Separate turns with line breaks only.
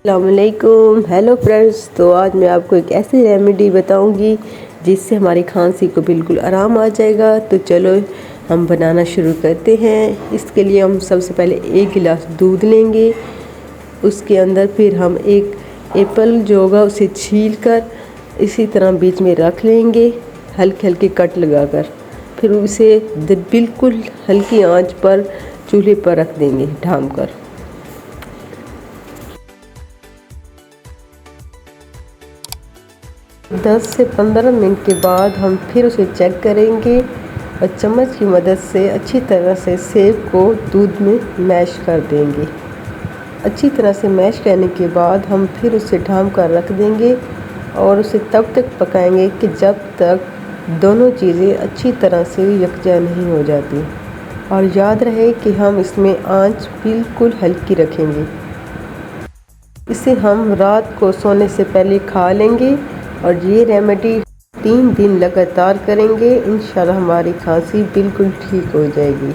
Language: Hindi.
अस्सलामुअलैकुम। हेलो फ्रेंड्स, तो आज मैं आपको एक ऐसी रेमेडी बताऊंगी जिससे हमारी खांसी को बिल्कुल आराम आ जाएगा। तो चलो हम बनाना शुरू करते हैं। इसके लिए हम सबसे पहले 1 गिलास दूध लेंगे। उसके अंदर फिर हम एक एप्पल जो होगा उसे छील कर इसी तरह बीच में रख लेंगे, हल्के हल्के कट लगाकर। फिर उसे बिल्कुल हल्की आंच पर चूल्हे पर रख देंगे ढाँप कर। दस से 15 मिनट के बाद हम फिर उसे चेक करेंगे और चम्मच की मदद से अच्छी तरह से सेब को दूध में मैश कर देंगे। अच्छी तरह से मैश करने के बाद हम फिर उसे ढाँप कर रख देंगे और उसे तब तक पकाएंगे कि जब तक दोनों चीज़ें अच्छी तरह से यकजा नहीं हो जाती। और याद रहे कि हम इसमें आंच बिल्कुल हल्की रखेंगे। इसे हम रात को सोने से पहले खा लेंगे और ये रेमेडी 3 दिन लगातार करेंगे। इंशाल्लाह हमारी खांसी बिल्कुल ठीक हो जाएगी।